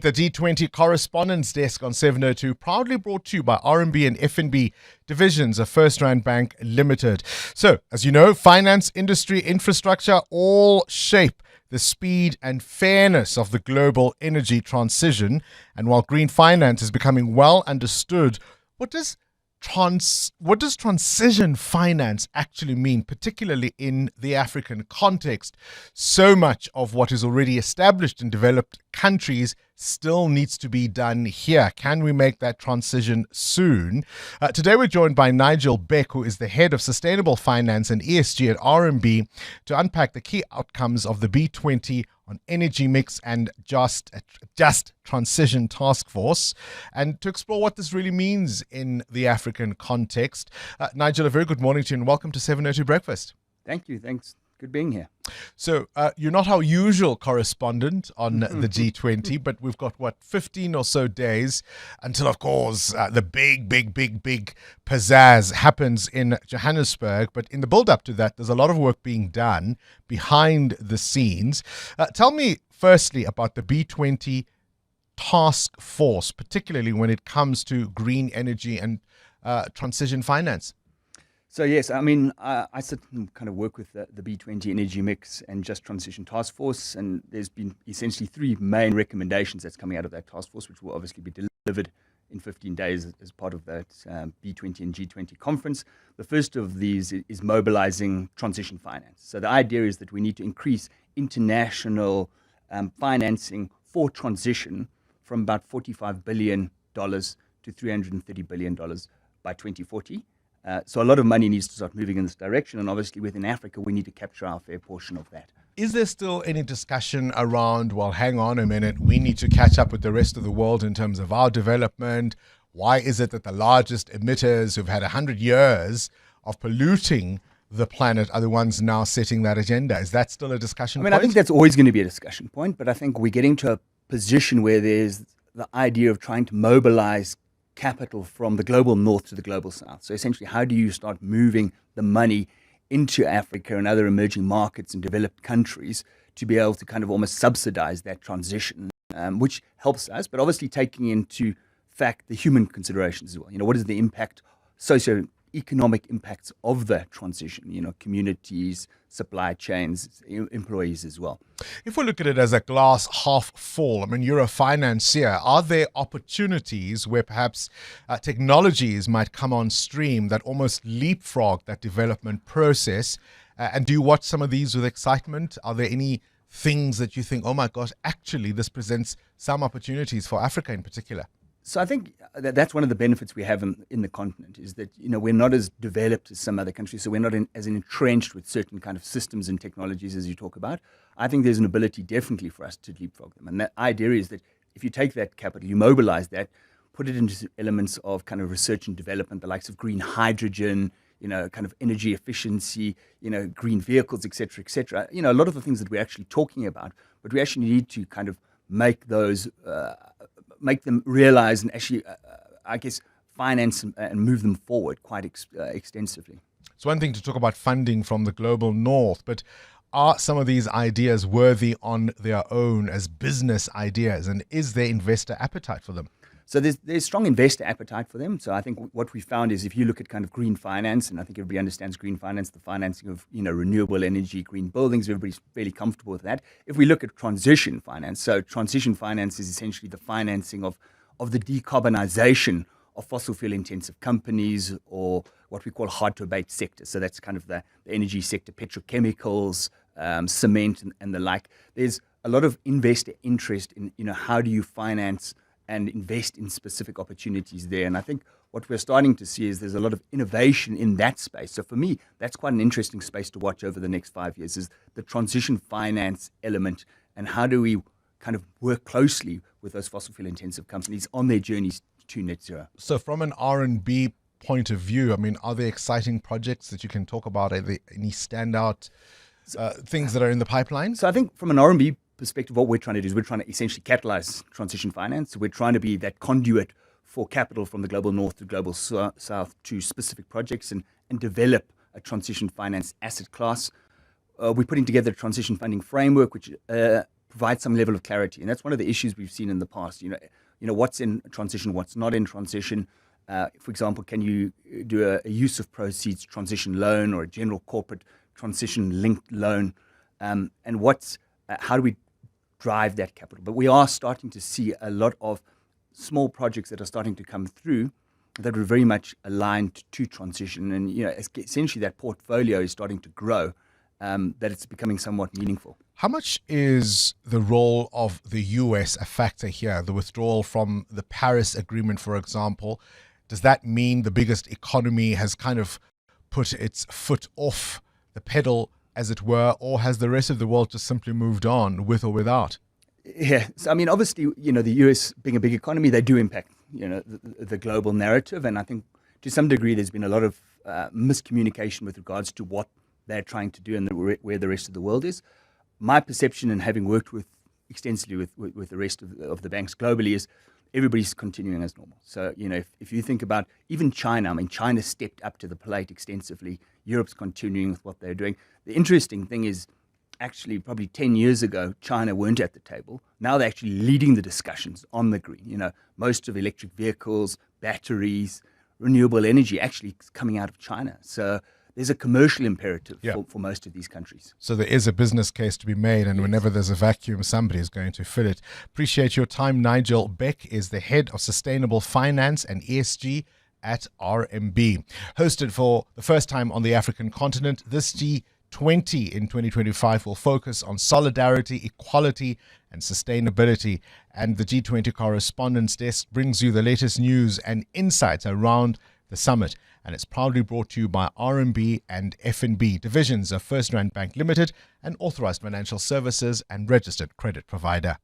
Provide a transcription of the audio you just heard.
The G20 Correspondence Desk on 702, proudly brought to you by RMB and FNB divisions of First Rand Bank Limited. So, as you know, finance, industry, infrastructure all shape the speed and fairness of the global energy transition. And while green finance is becoming well understood, what does transition finance actually mean, particularly in the African context? So much of what is already established in developed countries still needs to be done here. Can we make that transition soon? Today we're joined by Nigel Beck, who is the head of Sustainable Finance and ESG at RMB, to unpack the key outcomes of the B20 on energy mix and just transition task force, and to explore what this really means in the African context. Nigel, a very good morning to you and welcome to 702 Breakfast. Thank you. Thanks. Good being here. So you're not our usual correspondent on the G20, but we've got, 15 or so days until, of course, the big pizzazz happens in Johannesburg. But in the build-up to that, there's a lot of work being done behind the scenes. Tell me, firstly, about the B20 task force, particularly when it comes to green energy and transition finance. So yes, I mean, I sit and kind of work with the B20 Energy Mix and Just Transition Task Force, and there's been essentially three main recommendations that's coming out of that task force, which will obviously be delivered in 15 days as part of that B20 and G20 conference. The first of these is mobilizing transition finance. So the idea is that we need to increase international financing for transition from about $45 billion to $330 billion by 2040. So a lot of money needs to start moving in this direction, and obviously within Africa, we need to capture our fair portion of that. Is there still any discussion around, well, hang on a minute, we need to catch up with the rest of the world in terms of our development? Why is it that the largest emitters who've had 100 years of polluting the planet are the ones now setting that agenda? Is that still a discussion point? I think that's always going to be a discussion point, but I think we're getting to a position where there's the idea of trying to mobilize capital from the global north to the global south. So essentially, how do you start moving the money into Africa and other emerging markets and developed countries to be able to kind of almost subsidize that transition, which helps us, but obviously taking into fact the human considerations as well. What is the impact, socio-economic impacts of the transition, communities, supply chains, employees as well. If we look at it as a glass half full, I mean, you're a financier. Are there opportunities where perhaps technologies might come on stream that almost leapfrog that development process? And do you watch some of these with excitement? Are there any things that you think, oh my gosh, actually this presents some opportunities for Africa in particular? So I think that's one of the benefits we have in the continent is that, we're not as developed as some other countries, so we're not as entrenched with certain kind of systems and technologies as you talk about. I think there's an ability definitely for us to leapfrog them. And that idea is that if you take that capital, you mobilize that, put it into elements of kind of research and development, the likes of green hydrogen, kind of energy efficiency, green vehicles, et cetera, a lot of the things that we're actually talking about, but we actually need to kind of make them realize and actually, finance and move them forward quite extensively. It's one thing to talk about funding from the global north, but are some of these ideas worthy on their own as business ideas, and is there investor appetite for them? So there's strong investor appetite for them. So I think what we found is if you look at kind of green finance, and I think everybody understands green finance, the financing of renewable energy, green buildings, everybody's fairly comfortable with that. If we look at transition finance, so transition finance is essentially the financing of the decarbonization of fossil fuel intensive companies, or what we call hard to abate sectors. So that's kind of the energy sector, petrochemicals, cement and the like. There's a lot of investor interest in how do you finance and invest in specific opportunities there. And I think what we're starting to see is there's a lot of innovation in that space. So for me, that's quite an interesting space to watch over the next 5 years, is the transition finance element, and how do we kind of work closely with those fossil fuel intensive companies on their journeys to net zero. So from an R&B point of view, I mean, are there exciting projects that you can talk about? Are there any standout things that are in the pipeline? So I think from an R&B perspective, what we're trying to do is we're trying to essentially catalyze transition finance. So we're trying to be that conduit for capital from the global north to global south to specific projects and develop a transition finance asset class. We're putting together a transition funding framework, which provide some level of clarity. And that's one of the issues we've seen in the past. What's in transition, what's not in transition. For example, can you do a use of proceeds transition loan or a general corporate transition linked loan? And how do we drive that capital? But we are starting to see a lot of small projects that are starting to come through that are very much aligned to transition. And, essentially that portfolio is starting to grow, that it's becoming somewhat meaningful. How much is the role of the US a factor here? The withdrawal from the Paris Agreement, for example, does that mean the biggest economy has kind of put its foot off the pedal, as it were, or has the rest of the world just simply moved on with or without? Yeah, so, obviously, the US being a big economy, they do impact, the global narrative. And I think to some degree there's been a lot of miscommunication with regards to what they're trying to do and where the rest of the world is. My perception, and having worked extensively with the rest of the banks globally, is everybody's continuing as normal. So, if you think about even China, China stepped up to the plate extensively. Europe's continuing with what they're doing. The interesting thing is, actually, probably 10 years ago, China weren't at the table. Now they're actually leading the discussions on the green. Most of electric vehicles, batteries, renewable energy actually coming out of China. So there's a commercial imperative for most of these countries. So there is a business case to be made, and yes, whenever there's a vacuum, somebody is going to fill it. Appreciate your time. Nigel Beck is the head of Sustainable Finance and ESG at RMB. Hosted for the first time on the African continent, this G20 in 2025 will focus on solidarity, equality, and sustainability. And the G20 Correspondence Desk brings you the latest news and insights around the summit. And it's proudly brought to you by RMB and FNB, divisions of First Rand Bank Limited, an authorized financial services and registered credit provider.